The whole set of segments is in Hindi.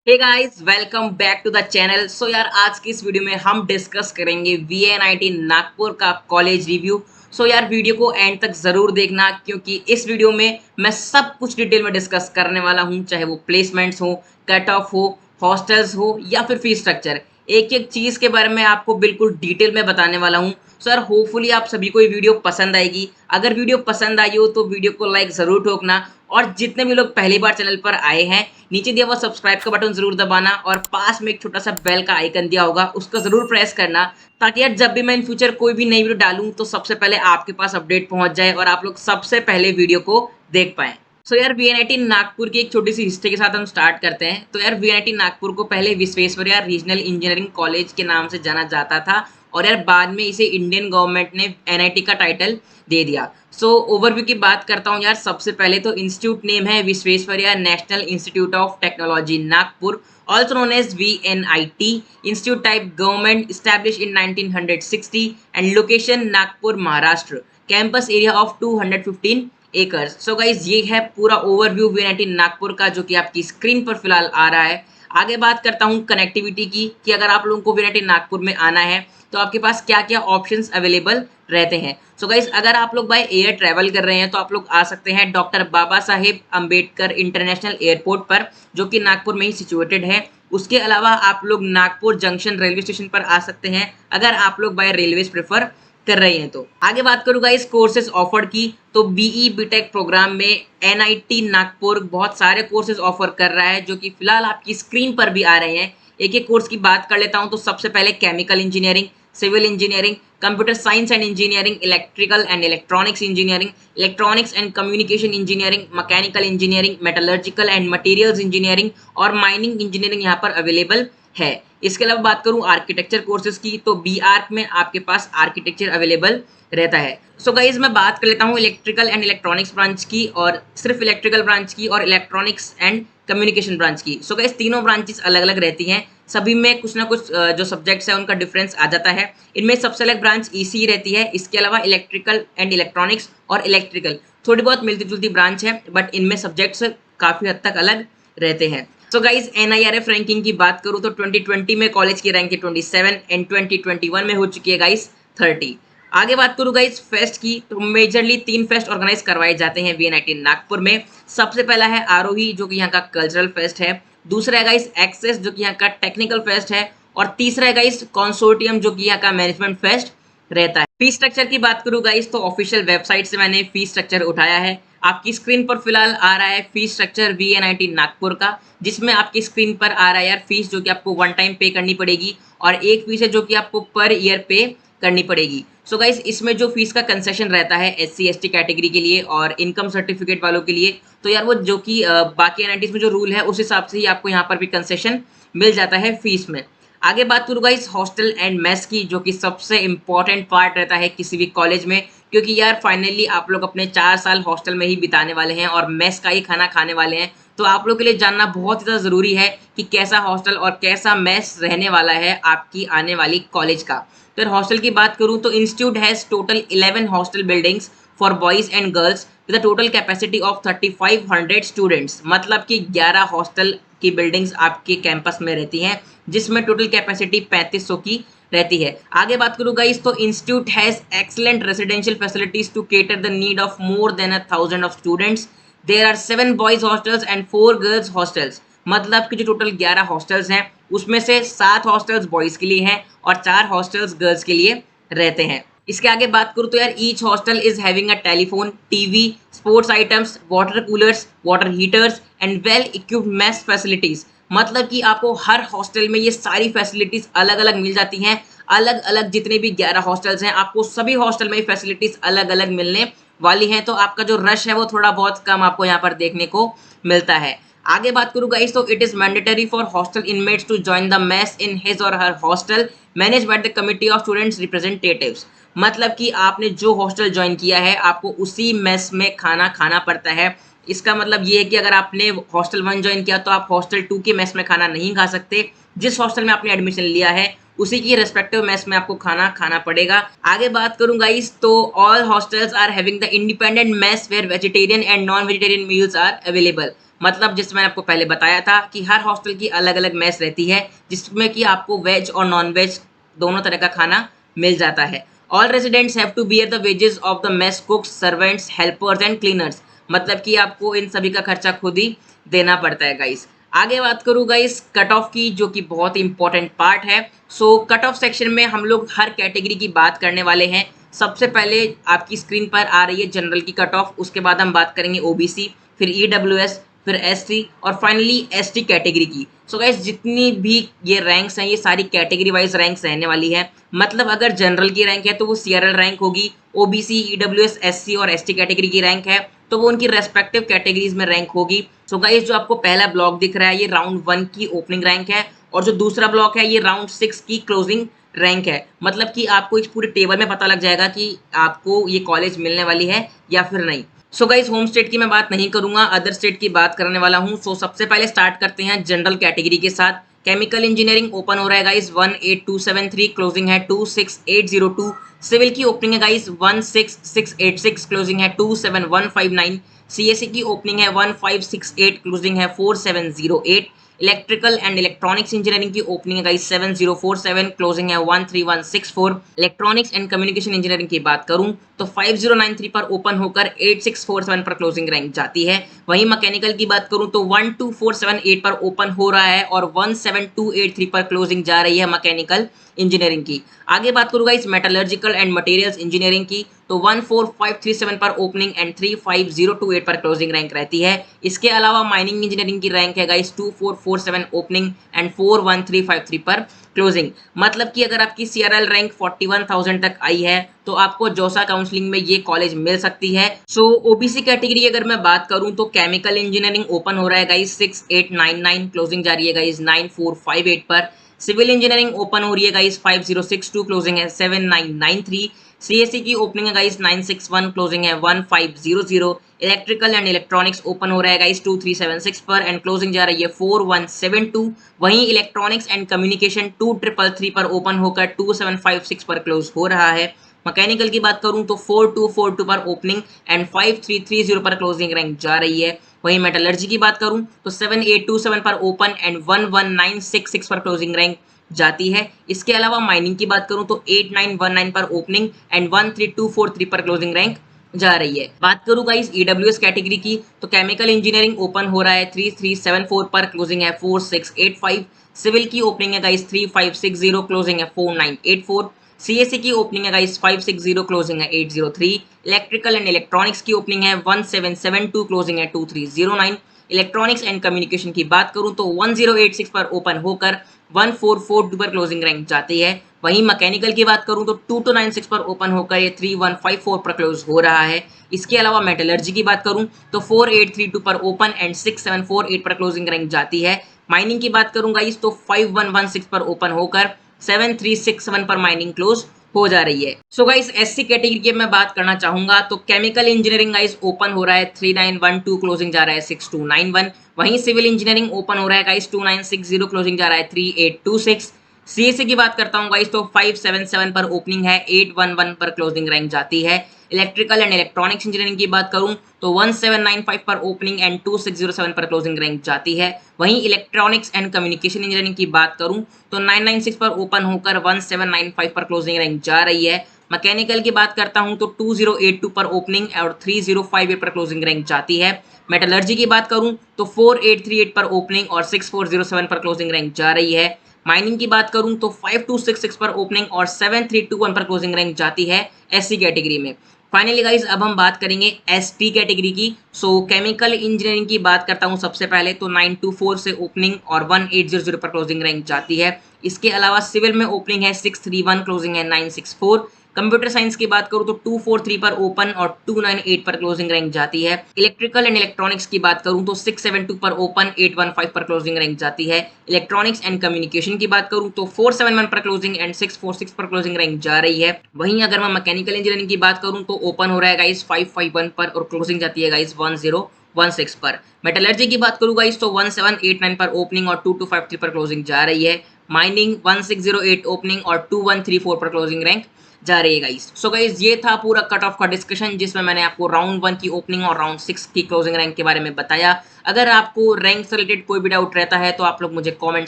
Hey guys, welcome back to the channel. So यार, आज की इस वीडियो में हम डिस्कस करेंगे वीएनआईटी नागपुर का कॉलेज रिव्यू। सो यार, वीडियो को एंड तक जरूर देखना क्योंकि इस वीडियो में मैं सब कुछ डिटेल में डिस्कस करने वाला हूं, चाहे वो प्लेसमेंट्स हो, कट ऑफ हो, हॉस्टल्स हो या फिर फीस स्ट्रक्चर। एक एक चीज के बारे में आपको बिल्कुल डिटेल में बताने वाला हूं। सर, होपफुली आप सभी को ये वीडियो पसंद आएगी। अगर वीडियो पसंद आई हो तो वीडियो को लाइक जरूर ठोकना, और जितने भी लोग पहली बार चैनल पर आए हैं, नीचे दिया हुआ सब्सक्राइब का बटन जरूर दबाना और पास में एक छोटा सा बेल का आइकन दिया होगा, उसको जरूर प्रेस करना, ताकि यार जब भी मैं इन फ्यूचर कोई भी नई वीडियो डालूं तो सबसे पहले आपके पास अपडेट पहुंच जाए और आप लोग सबसे पहले वीडियो को देख पाए। सो यार, वीएनआईटी नागपुर की एक छोटी सी हिस्ट्री के साथ हम स्टार्ट करते हैं। तो यार, वीएनआईटी नागपुर को पहले विश्वेश्वरैया रीजनल इंजीनियरिंग कॉलेज के नाम से जाना जाता था, और यार बाद में इसे इंडियन गवर्नमेंट ने एनआईटी का टाइटल दे दिया। सो ओवरव्यू की बात करता हूँ यार। सबसे पहले तो इंस्टीट्यूट नेम है Visvesvaraya national institute of technology Nagpur, also known as VNIT. Institute type government, established in 1960 and location Nagpur, Maharashtra. Campus area of 215 acres. So guys, ये है पूरा ओवरव्यू वीएनआईटी नागपुर का, जो कि आपकी स्क्रीन पर फिलहाल आ रहा है। आगे बात करता हूँ कनेक्टिविटी की, कि अगर आप लोगों को वीएनआईटी नागपुर में आना है तो आपके पास क्या क्या ऑप्शंस अवेलेबल रहते हैं। सो गाइज, अगर आप लोग बाय एयर ट्रैवल कर रहे हैं तो आप लोग आ सकते हैं doctor Baba Saheb Ambedkar international airport पर, जो कि नागपुर में ही सिचुएटेड है। उसके अलावा आप लोग नागपुर जंक्शन रेलवे स्टेशन पर आ सकते हैं, अगर आप लोग बाय रेलवेज प्रेफर कर रही हैं तो। आगे बात करूंगा इस कोर्सेज ऑफर की, तो बीई बीटेक प्रोग्राम में एनआईटी नागपुर बहुत सारे कोर्सेज ऑफर कर रहा है, जो कि फिलहाल आपकी स्क्रीन पर भी आ रहे हैं। एक एक कोर्स की बात कर लेता हूं। तो सबसे पहले chemical engineering, civil engineering, computer science and engineering, electrical and electronics engineering, electronics and communication engineering, mechanical engineering, metallurgical and materials engineering और माइनिंग इंजीनियरिंग यहाँ पर अवेलेबल है। इसके अलावा बात करूं आर्किटेक्चर कोर्सेज की, तो बी आर्क में आपके पास आर्किटेक्चर अवेलेबल रहता है। सो गाइज, मैं बात कर लेता हूं इलेक्ट्रिकल एंड इलेक्ट्रॉनिक्स ब्रांच की, और सिर्फ इलेक्ट्रिकल ब्रांच की, और इलेक्ट्रॉनिक्स एंड कम्युनिकेशन ब्रांच की। सो गाइज, तीनों ब्रांचेस अलग अलग रहती हैं, सभी में कुछ ना कुछ जो सब्जेक्ट्स है उनका डिफरेंस आ जाता है। इनमें सबसे अलग ब्रांच ईसी रहती है। इसके अलावा इलेक्ट्रिकल एंड इलेक्ट्रॉनिक्स और इलेक्ट्रिकल थोड़ी बहुत मिलती जुलती ब्रांच है, बट इनमें सब्जेक्ट्स काफी हद तक अलग रहते हैं। सो गाइज, एनआईआरएफ रैंकिंग की बात करूं तो 2020 में कॉलेज की रैंक 27 एंड 2021 में हो चुकी है गाइज 30। आगे बात करूं गाइज फेस्ट की, तो मेजरली 3 फेस्ट ऑर्गेनाइज करवाए जाते हैं वीएनआईटी नागपुर में। सबसे पहला है आरोही, जो कि यहाँ का कल्चरल फेस्ट है। दूसरा है गाइज एक्सेस, जो कि यहाँ का टेक्निकल फेस्ट है। और तीसरा है गाइज कंसोर्टियम, जो कि यहाँ का मैनेजमेंट फेस्ट रहता है। फीस स्ट्रक्चर की बात करूं गाइस, तो ऑफिशियल वेबसाइट से मैंने फीस स्ट्रक्चर उठाया है। आपकी स्क्रीन पर फिलहाल आ रहा है फीस स्ट्रक्चर वीएनआईटी नागपुर का, जिसमें आपकी स्क्रीन पर आ रहा है यार फीस, जो कि आपको वन टाइम पे करनी पड़ेगी, और एक फीस है जो कि आपको पर ईयर पे करनी पड़ेगी। सो गाइस, इसमें जो फीस का कंसेशन रहता है एससी एसटी कैटेगरी के लिए और इनकम सर्टिफिकेट वालों के लिए, तो यार वो जो कि बाकी एनआईटीज में जो रूल है उस हिसाब से ही आपको यहाँ पर भी कंसेशन मिल जाता है फीस में। आगे बात करूँ गाइस हॉस्टल एंड मेस की, जो कि सबसे इंपॉर्टेंट पार्ट रहता है किसी भी कॉलेज में, क्योंकि यार फाइनली आप लोग अपने 4 साल हॉस्टल में ही बिताने वाले हैं और मेस का ही खाना खाने वाले हैं। तो आप लोग के लिए जानना बहुत ज़्यादा ज़रूरी है कि कैसा हॉस्टल और कैसा मेस रहने वाला है आपकी आने वाली कॉलेज का। फिर हॉस्टल की बात करूँ तो institute has total 11 hostel buildings for boys and girls with a total capacity of 3500 students. मतलब कि 11 हॉस्टल की बिल्डिंग्स आपके कैंपस में रहती हैं, जिसमें टोटल कैपेसिटी 3500 की रहती है। आगे बात करूँ गाइस, तो institute has excellent residential facilities to cater the need of more than 1000 of students. There are 7 boys hostels and 4 girls hostels. मतलब कि जो टोटल 11 हॉस्टल्स हैं, उसमें से 7 हॉस्टल्स बॉयज के लिए हैं और 4 हॉस्टल्स गर्ल्स के लिए रहते हैं। इसके आगे बात करूँ तो यार each hostel is having a telephone, TV, sports items, water coolers, water heaters and well equipped mess facilities. मतलब कि आपको हर हॉस्टल में ये सारी फैसिलिटीज अलग अलग मिल जाती हैं। अलग अलग जितने भी 11 हॉस्टल्स हैं, आपको सभी हॉस्टल में फैसिलिटीज अलग अलग मिलने वाली हैं। तो आपका जो रश है वो थोड़ा बहुत कम आपको यहाँ पर देखने को मिलता है। आगे बात करूँ गाइस, तो it is mandatory for hostel inmates to join the mess in his or her hostel manage by the committee of students representatives. मतलब कि आपने जो हॉस्टल ज्वाइन किया है, आपको उसी मेस में खाना खाना पड़ता है। इसका मतलब ये है कि अगर आपने हॉस्टल 1 ज्वाइन किया तो आप हॉस्टल 2 के मेस में खाना नहीं खा सकते। जिस हॉस्टल में आपने एडमिशन लिया है उसी की रेस्पेक्टिव मेस में आपको खाना खाना पड़ेगा। आगे बात करूं गाइस, तो all hostels are having the independent mess where vegetarian and non vegetarian meals are available. मतलब जैसे मैंने आपको पहले बताया था कि हर हॉस्टल की अलग अलग मेस रहती है, जिसमें कि आपको वेज और नॉन वेज दोनों तरह का खाना मिल जाता है। All residents have to bear the wages of the mess cooks, servants, helpers and cleaners. मतलब कि आपको इन सभी का खर्चा खुद ही देना पड़ता है गाइस। आगे बात करूँ गाइस कट ऑफ की, जो कि बहुत इंपॉर्टेंट पार्ट है। सो कट ऑफ सेक्शन में हम लोग हर कैटेगरी की बात करने वाले हैं। सबसे पहले आपकी स्क्रीन पर आ रही है जनरल की कट ऑफ, उसके बाद हम बात करेंगे ओबीसी, फिर ईडब्ल्यूएस, फिर एसटी और फाइनली एसटी कैटेगरी की। सो गाइस जितनी भी ये रैंक्स हैं ये सारी कैटेगरी वाइज रैंक्स रहने वाली है। मतलब अगर जनरल की रैंक है तो वो सीआरएल रैंक होगी, ओबीसी, ईडब्ल्यूएस, एससी और एसटी कैटेगरी की रैंक है तो वो उनकी रेस्पेक्टिव कैटेगरीज में रैंक होगी। सो गाइस जो आपको पहला ब्लॉक दिख रहा है ये राउंड 1 की ओपनिंग रैंक है, और जो दूसरा ब्लॉक है ये राउंड 6 की क्लोजिंग रैंक है। मतलब कि आपको इस पूरे टेबल में पता लग जाएगा कि आपको ये कॉलेज मिलने वाली है या फिर नहीं। सो गाइस होम स्टेट की मैं बात नहीं करूंगा, अदर स्टेट की बात करने वाला हूं। सो सबसे पहले स्टार्ट करते हैं जनरल कैटेगरी के साथ। केमिकल इंजीनियरिंग ओपन हो रहा है गाइस 18273, क्लोजिंग है 26802। सिविल की ओपनिंग है गाइस 16686, क्लोजिंग है 27159। सीएससी की ओपनिंग है 1568, क्लोजिंग है 4708। इलेक्ट्रिकल एंड इलेक्ट्रॉनिक्स इंजीनियरिंग की ओपनिंग है गाइस 7047, क्लोजिंग है 13164। इलेक्ट्रॉनिक्स एंड कम्युनिकेशन इंजीनियरिंग की बात करूं तो 5093 पर ओपन होकर 8647 पर क्लोजिंग रैंक जाती है। वहीं मैकेनिकल की बात करूं तो 12478 पर ओपन हो रहा है और 17283 पर क्लोजिंग जा रही है मैकेनिकल इंजीनियरिंग की। आगे बात करूंगा इस मेटलर्जिकल एंड मटेरियल्स इंजीनियरिंग की तो 14537 पर ओपनिंग एंड 35028 पर क्लोजिंग रैंक रहती है। इसके अलावा माइनिंग इंजीनियरिंग की रैंक है गाइस 2447 ओपनिंग एंड 41353 पर क्लोजिंग। मतलब कि अगर आपकी सीआरएल रैंक 41000 तक आई है तो आपको जोसा काउंसलिंग में ये कॉलेज मिल सकती है। सो ओबीसी कैटेगरी अगर मैं बात करूं तो केमिकल इंजीनियरिंग ओपन हो रहा है गाइस 6899, क्लोजिंग जा रही है गाइस 9458 पर। सिविल इंजीनियरिंग ओपन हो रही है गाइस 5062, क्लोजिंग है 7993। सीएससी की ओपनिंग है गाइस 961, क्लोजिंग है 1500। इलेक्ट्रिकल एंड इलेक्ट्रॉनिक्स ओपन हो रहा है गाइस 2376 पर एंड क्लोजिंग जा रही है 4172। वहीं इलेक्ट्रॉनिक्स एंड कम्युनिकेशन 2333 पर ओपन होकर 2756 पर क्लोज हो रहा है। मैकेनिकल की बात करूं तो 4242 पर ओपनिंग एंड 5330 पर क्लोजिंग रैंक जा रही है। वहीं मेटलर्जी की बात करूं तो 7827 पर ओपन एंड 11966 पर क्लोजिंग रैंक जाती है। इसके अलावा माइनिंग की बात करूं तो 8919 पर ओपनिंग एंड 13243 पर क्लोजिंग रैंक जा रही है। बात करूं गाइस ईडब्ल्यूएस कैटेगरी की तो केमिकल इंजीनियरिंग ओपन हो रहा है 3374 पर, क्लोजिंग है 4685। सिविल की ओपनिंग है गाइस 3560, क्लोजिंग है 4984। सीएससी की ओपनिंग है गाइस 560, क्लोजिंग है 803। इलेक्ट्रिकल एंड इलेक्ट्रॉनिक्स की ओपनिंग है 1772, क्लोजिंग है 2309। इलेक्ट्रॉनिक्स एंड कम्युनिकेशन की बात करूं तो 1086 पर ओपन होकर 1442 पर क्लोजिंग रैंक जाती है। वहीं मैकेनिकल की बात करूं तो 2296 पर ओपन होकर ये 3154 पर क्लोज हो रहा है। इसके अलावा मेटलर्जी की बात करूं तो 4832 पर ओपन एंड 6748 पर क्लोजिंग रैंक जाती है। माइनिंग की बात करूंगा इस तो 5116 पर ओपन होकर 7361 पर माइनिंग क्लोज हो जा रही है। सो गाइस एससी कैटेगरी की मैं बात करना चाहूंगा तो केमिकल इंजीनियरिंग गाइस ओपन हो रहा है 3912, क्लोजिंग जा रहा है 6291। वहीं सिविल इंजीनियरिंग ओपन हो रहा है गाइस 2960, क्लोजिंग जा रहा है 3826। सीएससी की बात करता हूं गाइस तो 577 पर ओपनिंग है, 811 पर क्लोजिंग रैंक जाती है। इलेक्ट्रिकल एंड इलेक्ट्रॉनिक्स इंजीनियरिंग की बात करूं तो 1795 पर ओपनिंग एंड 2607 पर क्लोजिंग रैंक जाती है। वहीं इलेक्ट्रॉनिक्स एंड कम्युनिकेशन इंजीनियरिंग की बात करूं तो 996 पर ओपन होकर 1795 पर क्लोजिंग रैंक जा रही है। मैकेनिकल की बात करता हूं तो 2082 पर ओपनिंग और 3058 पर क्लोजिंग रैंक जाती है। मेटलर्जी की बात करूं तो 4838 पर ओपनिंग और 6407 पर क्लोजिंग रैंक जा रही है। माइनिंग की बात करूं तो 5266 पर ओपनिंग और 7321 पर क्लोजिंग रैंक जाती है एससी कैटेगरी में। फाइनली गाइज अब हम बात करेंगे एसटी कैटेगरी की। सो केमिकल इंजीनियरिंग की बात करता हूं सबसे पहले तो 924 से ओपनिंग और 1800 पर क्लोजिंग रैंक जाती है। इसके अलावा सिविल में ओपनिंग है 631, क्लोजिंग है 964। कंप्यूटर साइंस की बात करूं तो 243 पर ओपन और 298 पर क्लोजिंग रैंक जाती है। इलेक्ट्रिकल एंड इलेक्ट्रॉनिक्स की बात करूं तो 672 पर ओपन, 815 पर क्लोजिंग रैंक जाती है। इलेक्ट्रॉनिक्स एंड कम्युनिकेशन की बात करूं तो 471 पर क्लोजिंग एंड 646 पर क्लोजिंग रैंक जा रही है। वहीं अगर मैं मैकेनिकल इंजीनियरिंग की बात करूं तो ओपन हो रहा है गाइस 551 पर और क्लोजिंग जाती है गाइस 1016 पर। मेटलर्जी की बात करूं गाइस तो 1789 पर ओपनिंग और 2253 पर क्लोजिंग जा रही है। माइनिंग 1608 ओपनिंग और 2134 पर क्लोजिंग रैंक जा रही है गाइस। सो गाइस ये था पूरा कट ऑफ का डिस्कशन जिसमें मैंने आपको राउंड 1 की ओपनिंग और राउंड 6 की क्लोजिंग रैंक के बारे में बताया। अगर आपको रैंक से रिलेटेड कोई भी डाउट रहता है तो आप लोग मुझे कमेंट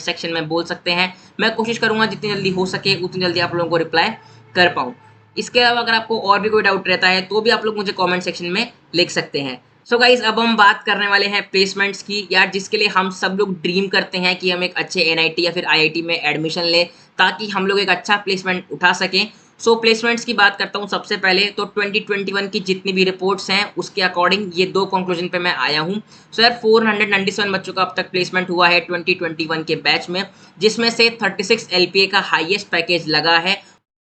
सेक्शन में बोल सकते हैं। मैं कोशिश करूंगा जितनी जल्दी हो सके उतनी जल्दी आप लोगों को रिप्लाई कर पाऊँ। इसके अलावा अगर आपको और भी कोई डाउट रहता है तो भी आप लोग मुझे कमेंट सेक्शन में लिख सकते हैं। सो गाइस अब हम बात करने वाले हैं प्लेसमेंट्स की यार, जिसके लिए हम सब लोग ड्रीम करते हैं कि हम एक अच्छे एनआईटी या फिर आईआईटी में एडमिशन लें ताकि हम लोग एक अच्छा प्लेसमेंट उठा सकें। सो प्लेसमेंट्स की बात करता हूँ सबसे पहले तो 2021 की जितनी भी रिपोर्ट्स हैं उसके अकॉर्डिंग ये दो कंक्लूजन पे मैं आया हूँ। सो यार 497 बच्चों का अब तक प्लेसमेंट हुआ है 2021 के बैच में, जिसमें से 36 एलपीए का हाईएस्ट पैकेज लगा है।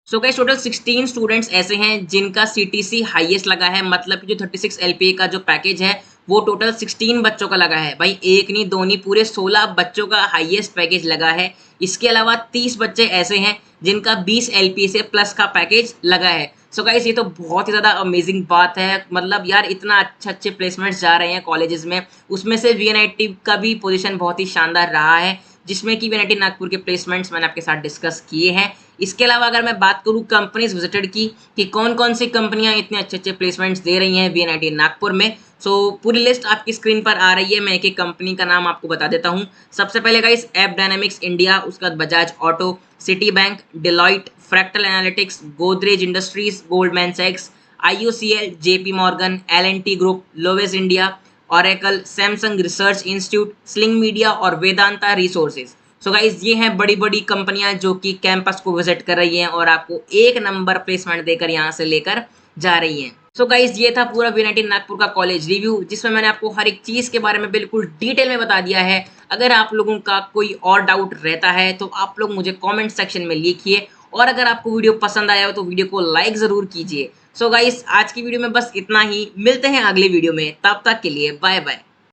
सो गाइस टोटल 16 स्टूडेंट्स ऐसे हैं जिनका सीटीसी हाईएस्ट लगा है, मतलब कि जो 36 एलपीए का जो पैकेज है वो टोटल 16 बच्चों का लगा है भाई, एक नहीं दो नहीं पूरे 16 बच्चों का हाईएस्ट पैकेज लगा है। इसके अलावा 30 बच्चे ऐसे हैं जिनका 20 एलपीए से प्लस का पैकेज लगा है। सो गाइस ये तो बहुत ही ज़्यादा अमेजिंग बात है, मतलब यार इतना अच्छे प्लेसमेंट्स जा रहे हैं कॉलेजेस में, उसमें से वीएनआईटी का भी पोजीशन बहुत ही शानदार रहा है जिसमें कि वीएनआईटी नागपुर के प्लेसमेंट्स मैंने आपके साथ डिस्कस किए हैं। इसके अलावा अगर मैं बात करूँ कंपनीज विजिटेड की कि कौन कौन सी कंपनियां इतने अच्छे प्लेसमेंट्स दे रही हैं वीएनआईटी नागपुर में, सो पूरी लिस्ट आपकी स्क्रीन पर आ रही है। मैं एक एक कंपनी का नाम आपको बता देता हूँ। सबसे पहले गाइस ऐप डायनामिक्स इंडिया, उसके बाद Bajaj Auto, Citibank, Deloitte, Fractal Analytics, Godrej Industries, Goldman सैक्स, IOCL, JP Morgan, L and T Group, Lowe's India, Oracle, Samsung Research Institute, Sling Media और वेदांता रिसोर्सेज। सो गाइज ये हैं बड़ी बड़ी कंपनियां जो कि कैंपस को विजिट कर रही हैं और आपको एक नंबर प्लेसमेंट देकर यहां से लेकर जा रही हैं। सो गाइज ये था पूरा वीएनआईटी नागपुर का कॉलेज रिव्यू जिसमें मैंने आपको हर एक चीज के बारे में बिल्कुल डिटेल में बता दिया है। अगर आप लोगों का कोई और डाउट रहता है तो आप लोग मुझे कॉमेंट सेक्शन में लिखिए, और अगर आपको वीडियो पसंद आया हो तो वीडियो को लाइक जरूर कीजिए। सो गाइज आज की वीडियो में बस इतना ही, मिलते हैं अगले वीडियो में, तब तक के लिए बाय बाय।